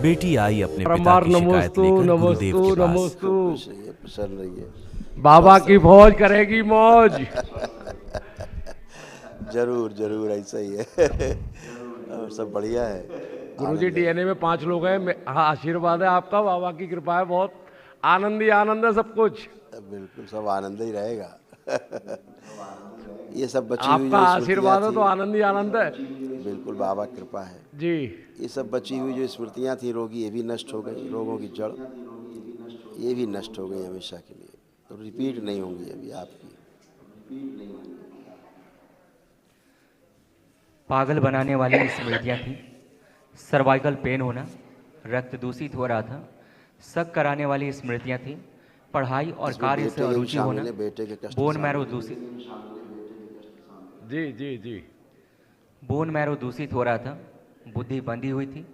बेटी आई अपने पिता परमार की शिकायत नमोस्तु लेकर गुरुदेव नमोस्तु के पास। नमोस्तु। खुश रहिए, प्रसन्न रहिए। बाबा की फौज करेगी मौज। जरूर जरूर ऐसा ही है। और सब बढ़िया है। गुरुजी आनंद है। डीएनए में 5 लोग हैं। हाँ, आशीर्वाद है आपका, बाबा की कृपा है, बहुत आनंद ही आनंद है सब कुछ। बिल्कुल सब आनंद ही रहेगा। ये सब बची हुई आपका जो स्मृतियाँ आशीर्वाद है थी, तो आनंद ही आनंद है बिल्कुल बाबा की कृपा है। जी। ये सब बची हुई जो स्मृतियाँ थी रोगी, ये भी नष्ट हो गई। रोगों की जड़ ये भी नष्ट हो गई हमेशा के लिए, तो रिपीट नहीं होंगी अभी आपकी। पागल बनाने वाली स्मृतियाँ थी। सर्वाइकल पेन होना, रक्त दूषित हो रहा था। शक कराने वाली स्मृतियाँ थी। पढ़ाई और इसमें कार्य से बेटे के भी अरुचि होना, शामिल है, बेटे के कष्ट बोन मैरो शामिल है। दूषित जी जी जी। बोन मैरो दूषित हो रहा था। बुद्धि बंधी हुई थी।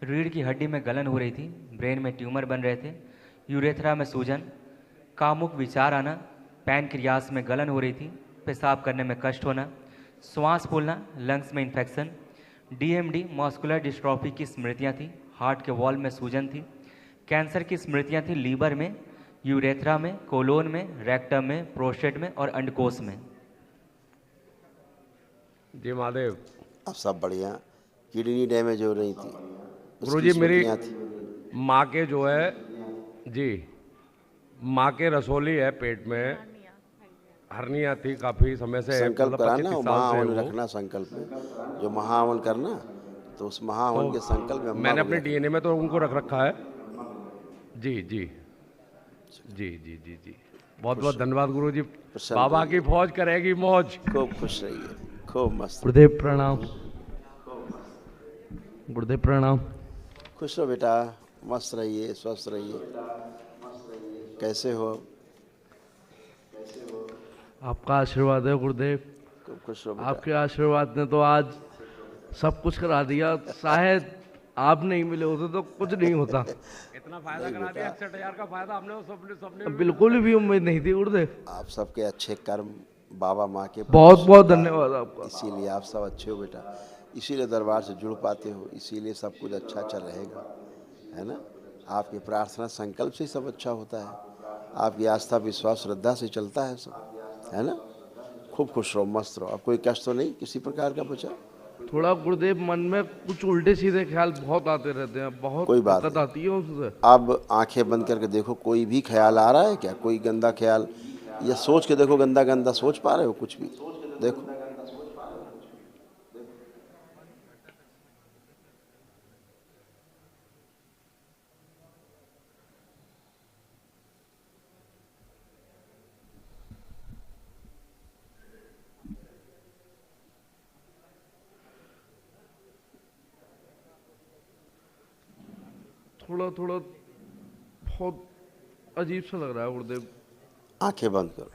रीढ़ की हड्डी में गलन हो रही थी। ब्रेन में ट्यूमर बन रहे थे। यूरेथ्रा में सूजन, कामुक विचार आना, पैनक्रियास में गलन हो रही थी। पेशाब करने में कष्ट होना, श्वास फूलना, लंग्स में इन्फेक्शन। डीएमडी मस्कुलर डिस्ट्रॉफी की स्मृतियाँ थी। हार्ट के वॉल में सूजन थी। कैंसर की स्मृतियाँ थी लीवर में, यूरेथ्रा में, कोलोन में, रेक्टम में, प्रोस्टेट में और अंडकोश में। जी महादेव। अब सब बढ़िया। किडनी डैमेज हो रही थी, उसकी गुरुजी मेरी स्मृतियाँ थी। माँ के जो है जी, माँ के रसोली है पेट में, हर्निया थी काफी समय से, संकल्प मतलब कराना, 25 वो साल से महाहवन वो। रखना संकल्प में, जो महाहवन करना, तो उस महाहवन के संकल्प में अम्मा मैंने को भी अपने रखना। डीएनए में तो उनको रख रखा है। जी जी जी जी जी जी। बहुत बहुत धन्यवाद गुरुजी। प्रसन्न बाबा रहिए। की फौज करेगी मौज। खूब खुश रहिए, खूब मस्त। गुरुदेव प्रणाम। गुरुदेव प्रणाम। खुश रहो बेटा, मस्त रहिए, स्वस्थ रहिए। कैसे हो? आपका आशीर्वाद है गुरुदेव। खूब खुश रहो बेटा। आपके आशीर्वाद ने तो आज सब कुछ करा दिया। शायद आप नहीं मिले होते तो कुछ नहीं होता। इतना फायदा करा दिया, 61,000 का फायदा हमने सबने सबने बिल्कुल भी उम्मीद नहीं थी गुरुदेव। आप सबके अच्छे कर्म बाबा माँ के बहुत बहुत धन्यवाद आपका। इसीलिए आप सब अच्छे हो बेटा, इसीलिए दरबार से जुड़ पाते हो, इसीलिए सब कुछ अच्छा चल रहेगा, है ना। आपकी प्रार्थना संकल्प से ही सब अच्छा होता है। आपकी आस्था विश्वास श्रद्धा से चलता है सब, है ना। खूब खुश रहो, मस्त रहो। अब कोई कष्ट तो नहीं किसी प्रकार का बचा? थोड़ा गुरुदेव मन में कुछ उल्टे सीधे ख्याल बहुत आते रहते हैं, बहुत कोई बात दिक्कत नहीं। आती है उससे। अब आंखें बंद करके देखो, कोई भी ख्याल आ रहा है क्या? कोई गंदा ख्याल या सोच के देखो, गंदा गंदा सोच पा रहे हो कुछ भी? देखो थोड़ा थोड़ा बहुत अजीब सा लग रहा है गुरुदेव। आंखें बंद करो,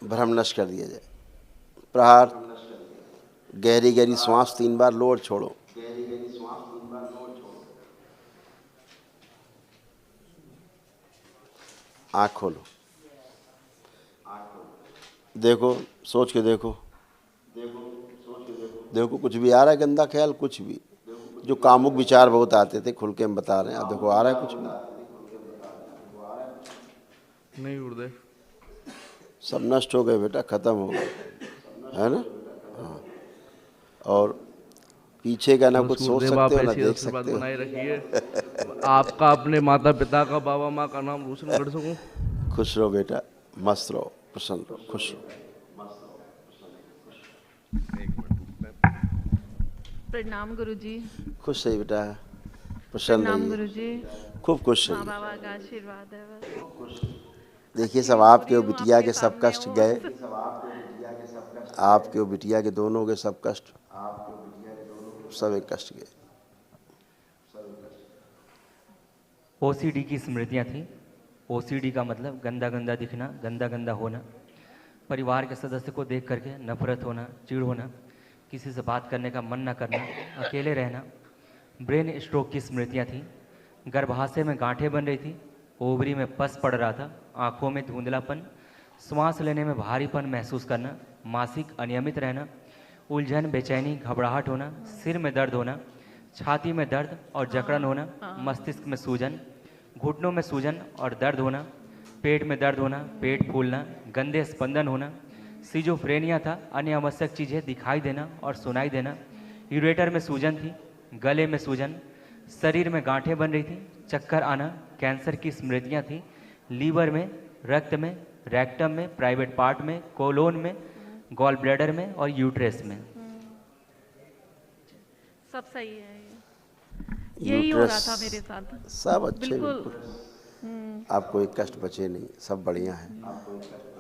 भ्रम नष्ट कर दिया जाए। प्रहार, गहरी गहरी श्वास 3 बार लो और छोड़ो। आँख खोलो, देखो, सोच के देखो, देखो कुछ भी आ रहा है गंदा ख्याल? कुछ भी जो कामुक विचार बहुत आते थे, खुल के हम बता रहे हैं, अब देखो आ रहा है कुछ भी? नहीं गुरुदेव। सब नष्ट हो गए बेटा, खत्म हो गए, है ना। हाँ। और पीछे का ना कुछ सोच सकते हो ना देख सकते हो। बनाए रखिए। आपका, अपने माता पिता का, बाबा माँ का नाम रोशन कर सकूं। खुश रहो बेटा, मस्त रहो, प्रसन्न रहो, खुश रहो। प्रणाम गुरुजी। खुश रहिए बेटा, प्रसन्न प्रणाम रहिए, गुरुजी। खूब खुश माँ रहिए। बाबा का आशीर्वाद है बस। देखिए सब आपके और पूरी हूँ, बिटिया आपके के सब सामने कष्ट हूँ गए, बस। आपके और बिटिया के दोनों के सब कष्ट, सब एक कष्ट गए। ओसीडी की स्मृतियाँ थी। ओसीडी का मतलब गंदा गंदा दिखना, गंदा गंदा होना, परिवार के सदस्य को देख करके नफरत होना, चिढ़ होना, किसी से बात करने का मन न करना, अकेले रहना। ब्रेन स्ट्रोक की स्मृतियाँ थी। गर्भाशय में गांठें बन रही थी। ओवरी में पस पड़ रहा था। आँखों में धुंधलापन, श्वास लेने में भारीपन महसूस करना, मासिक अनियमित रहना, उलझन, बेचैनी, घबराहट होना, सिर में दर्द होना, छाती में दर्द और जकड़न होना, मस्तिष्क में सूजन, घुटनों में सूजन और दर्द होना, पेट में दर्द होना, पेट फूलना, गंदे स्पंदन होना, सिजोफ्रेनिया था, अन्य आवश्यक चीज़ें दिखाई देना और सुनाई देना, यूरेटर में सूजन थी, गले में सूजन, शरीर में गांठें बन रही थी, चक्कर आना, कैंसर की स्मृतियाँ थी, लीवर में, रक्त में, रेक्टम में, प्राइवेट पार्ट में, कोलोन में, गॉल ब्लैडर में और यूट्रेस में। सब सही है यही हो रहा यूट्रस था मेरे साथ। सब अच्छे बिल्कुल। बिल्कुल। आपको एक कष्ट बचे नहीं, सब बढ़िया है,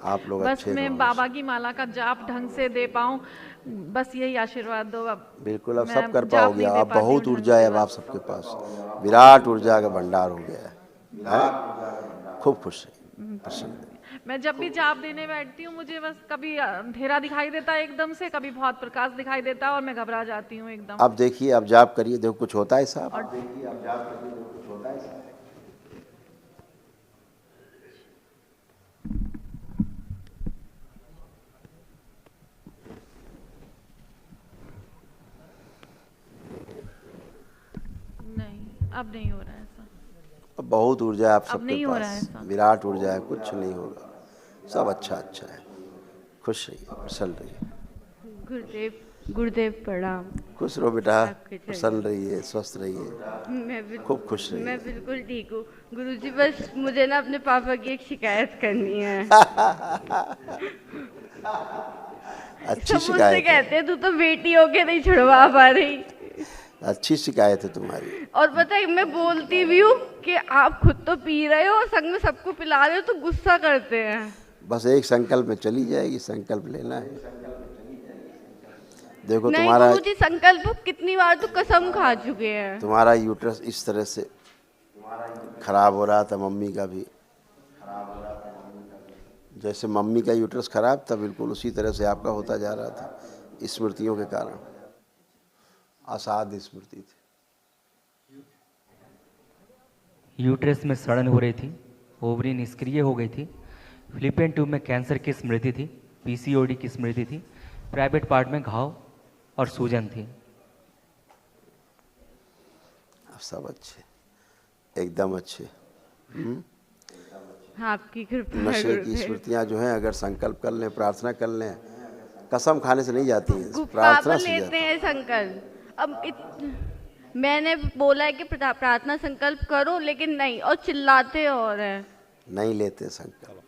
आप लोग बस अच्छे मैं रहो। बाबा की माला का जाप ढंग से दे पाऊँ, बस यही आशीर्वाद दो। अब बिल्कुल अब मैं सब कर जाप पाओगे नहीं दे आप, पाती हूँ बहुत ढंग ऊर्जा से है अब बस। आप सबके पास, विराट ऊर्जा का भंडार हो गया है? खूब खुश है, प्रसन्न है। मैं जब भी जाप देने बैठती हूँ मुझे बस कभी अंधेरा दिखाई देता है एकदम से, कभी बहुत प्रकाश दिखाई देता है और मैं घबरा जाती हूँ एकदम। अब देखिए, अब जाप करिए, देखो कुछ होता है साहब। नहीं, अब नहीं हो रहा है ऐसा। अब बहुत ऊर्जा है आप अब सबके नहीं हो रहा है पास, ऐसा। विराट ऊर्जा है, कुछ नहीं होगा, सब अच्छा अच्छा है। खुश रहिए, प्रसन्न रहिए। गुरुदेव प्रणाम। खुश रहो बेटा, आपके चरण। प्रसन्न रहिए, स्वस्थ रहिए, खूब खुश रहिए। मैं बिल्कुल ठीक हूँ गुरुजी, बस मुझे ना अपने पापा की एक शिकायत करनी है। अच्छी सब मुझसे शिकायत है, कहते हैं तू तो बेटी होके नहीं छुड़वा पा रही, अच्छी शिकायत है तुम्हारी। और पता है मैं बोलती भी हूँ कि आप खुद तो पी रहे हो और संग में सबको पिला रहे हो, तो गुस्सा करते हैं। बस एक संकल्प में चली जाएगी, संकल्प लेना है। देखो नहीं तुम्हारा गुरुजी, संकल्प कितनी बार तो कसम खा चुके हैं। तुम्हारा यूट्रस इस तरह से खराब हो रहा था, मम्मी का भी जैसे मम्मी का यूट्रस खराब था, बिल्कुल उसी तरह से आपका होता जा रहा था, स्मृतियों के कारण। असाध्य स्मृति थी। यूट्रस में सड़न हो रही थी, ओवरी निष्क्रिय हो गई थी, फिलिपियन ट्यूब में कैंसर की स्मृति थी, पीसीओडी की स्मृति थी, प्राइवेट पार्ट में घाव और सूजन थी। अब सब अच्छे, एकदम अच्छे। आपकी कृपा है नशे की गुरुदेव। स्मृतियाँ जो हैं, अगर संकल्प कर लें, प्रार्थना कर लें, कसम खाने से नहीं जाती हैं, पापा प्रार्थना से लेते जाती हैं। हैं संकल्प। मैंने बोला है कि प्रार्थना संकल्प करो, लेकिन नहीं, और चिल्लाते और हैं। नहीं लेते संकल्प।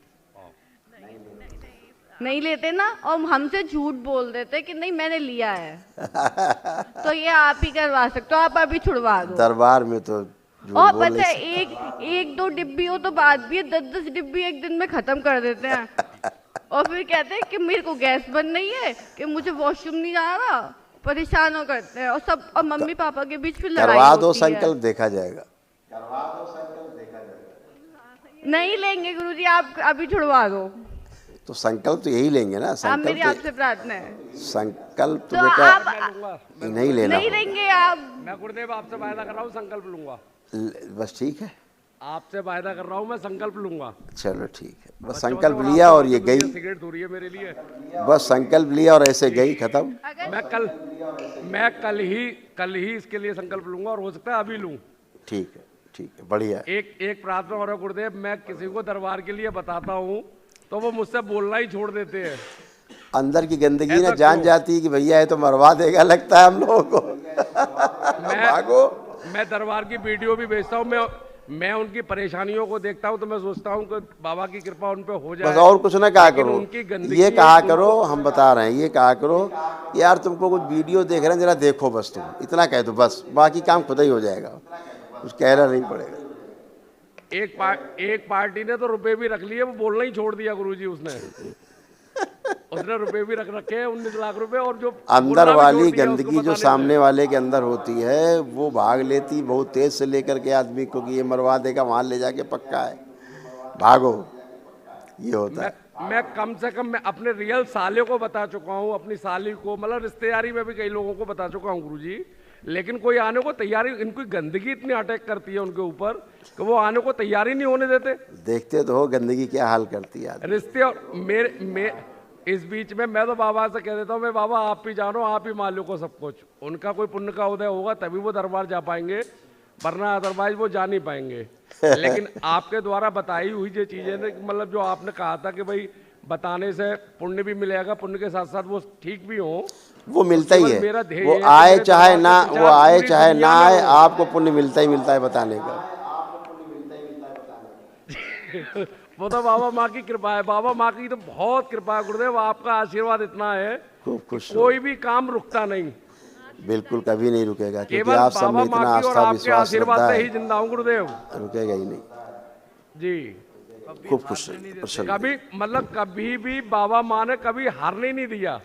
नहीं लेते ना, और हमसे झूठ बोल देते कि नहीं मैंने लिया है। तो ये आप ही करवा सकते हो, आप अभी छुड़वा दो। दरबार में तो झूठ और बोल पता नहीं है, एक दो डिब्बी हो तो बात भी है, 10 डिब्बी एक दिन में खत्म कर देते हैं। और फिर कहते हैं कि मेरे को गैस बन नहीं है, कि मुझे वॉशरूम नहीं जाना, परेशान हो करते हैं। और सब, और मम्मी पापा के बीच फिर लड़ाई करवा दो होती है। संकल्प, देखा जाएगा। नहीं लेंगे गुरुजी, आप अभी छुड़वा दो। तो संकल्प तो यही लेंगे ना, अब मेरी संकल्प आपसे प्रार्थना है। तो, संकल्प तो तो बेटा आप नहीं लेना नहीं लेंगे आप। मैं गुरुदेव आपसे वायदा कर रहा हूँ संकल्प लूंगा, बस ठीक है, आपसे वायदा कर रहा हूँ मैं संकल्प लूंगा। चलो ठीक है, बस संकल्प लिया और ये गई, सिगरेट दूरी है मेरे लिए। बस संकल्प लिया और ऐसे गई, खत्म। मैं कल ही इसके लिए संकल्प लूंगा, और हो सकता है अभी लूं। ठीक है, बढ़िया। एक प्रार्थना और है गुरुदेव, मैं किसी को दरबार के लिए बताता हूँ तो वो मुझसे बोलना ही छोड़ देते हैं। अंदर की गंदगी ना ऐसा जान क्यों? जाती है कि भैया ये तो मरवा देगा, लगता है हम लोगों को। भागो। मैं दरबार की वीडियो भी भेजता हूँ, मैं उनकी परेशानियों को देखता हूँ तो मैं सोचता हूँ कि बाबा की कृपा उन पे हो जाए। बस और कुछ ना कहा लेकिन करो, उनकी गंदगी ये कहा उनको- करो, हम बता रहे हैं, ये कहा करो यार तुमको कुछ वीडियो देख रहे हैं, जरा देखो बस, तुम इतना कह दो बस, बाकी काम खुद ही हो जाएगा, कुछ कहना नहीं पड़ेगा। एक पार्टी ने तो रुपए भी रख लिए, वो बोलना ही छोड़ दिया गुरुजी उसने रुपए भी रख रखे हैं 19 लाख रुपए, और जो अंदर बोलना भी वाली छोड़ दिया उसको गंदगी जो बताने से। सामने वाले के अंदर होती है वो भाग लेती बहुत तेज से लेकर के आदमी को कि ये मरवा देगा, वहां ले जाके पक्का है, भागो, ये होता है। मैं कम से कम मैं अपने रियल साले को बता चुका हूँ, अपनी साली को, मतलब रिश्तेदारी में भी कई लोगों को बता चुका हूँ गुरुजी, लेकिन कोई आने को तैयारी, इनकी गंदगी इतनी अटैक करती है उनके ऊपर कि वो आने को तैयारी नहीं होने देते। देखते तो हो गंदगी क्या हाल करती है आदमी। रिश्ते और इस बीच में मैं तो बाबा से कह देता हूँ, मैं बाबा आप ही जानो, आप ही मालिक हो सब कुछ। उनका कोई पुण्य का उदय होगा तभी वो दरबार जा पाएंगे, वरना अदरवाइज वो जा नहीं पाएंगे। लेकिन आपके द्वारा बताई हुई जो चीजें ने, मतलब जो आपने कहा था कि भाई बताने से पुण्य भी मिलेगा, पुण्य के साथ साथ वो ठीक भी हो, वो मिलता ही मेरा है, ध्येय वो है कि आए मेरे चाहे दरबार ना, का वो प्रचार आए पूरी चाहे दुनिया ना में आए, हो। आपको पुण्य मिलता ही मिलता है बताने का। वो तो बाबा माँ की कृपा है, बाबा माँ की तो बहुत कृपा है गुरुदेव, आपका आशीर्वाद इतना है खूब खुश कि कोई भी काम रुकता नहीं। बिल्कुल कभी नहीं रुकेगा, क्योंकि केवल आप सब बाबा में इतना माँ की और आस्था आपके विश्वास आशीर्वाद श्रद्धा से है, ही जिंदा हूँ गुरुदेव रुकेगा ही नहीं। जी। खूब खुश रहिए, प्रसन्न कभी मतलब कभी भी बाबा माँ ने कभी हारने नहीं दिया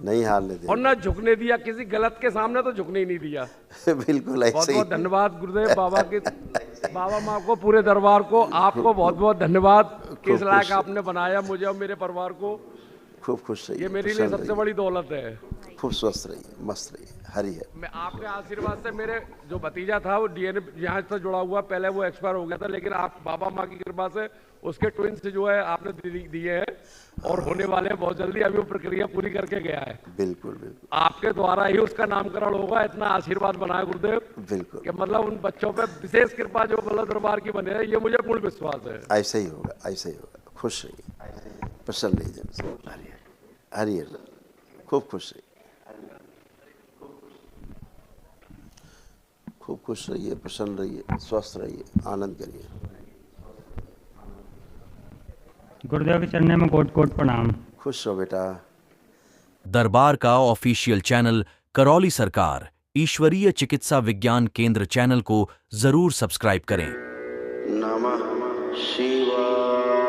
नहीं हारने और देंगे। ना झुकने दिया, किसी गलत के सामने तो झुकने ही नहीं दिया। बिल्कुल बहुत ऐसे बहुत ही। धन्यवाद गुरुदेव, बाबा के, बाबा माँ को, पूरे दरबार को, आपको बहुत बहुत धन्यवाद कि इस लायक आपने बनाया मुझे और मेरे परिवार को। खूब खुश रहिए, ये मेरे लिए प्रसन्न सबसे रहिए, बड़ी दौलत है। खूब स्वस्थ रहिए, मस्त रहिए, हरी है। मैं आपके आशीर्वाद से, मेरे जो भतीजा था वो डीएनए यहाँ से जुड़ा हुआ, पहले वो एक्सपायर हो गया था, लेकिन आप बाबा माँ की कृपा से उसके ट्विंस जो है आपने दिए हैं और होने वाले हैं बहुत जल्दी। अभी वो प्रक्रिया पूरी करके गया है। बिल्कुल बिल्कुल आपके द्वारा ही उसका नामकरण होगा, इतना आशीर्वाद बनाया गुरुदेव बिल्कुल, कि मतलब उन बच्चों पे विशेष कृपा जो मतलब दरबार की बने है, ये मुझे पूर्ण विश्वास है। ऐसे ही होगा, ऐसे ही होगा। खुश रहिए, प्रसन्न रहिए, जन हरी है, खूब खुश रहिए, खूब खुश रहिए, प्रसन्न रहिए, स्वस्थ रहिए, आनंद करिए। गुरुदेव के चरणों में कोट कोट प्रणाम। खुश रहो बेटा। दरबार का ऑफिशियल चैनल करौली सरकार ईश्वरीय चिकित्सा विज्ञान केंद्र चैनल को जरूर सब्सक्राइब करें। नमः शिवाय।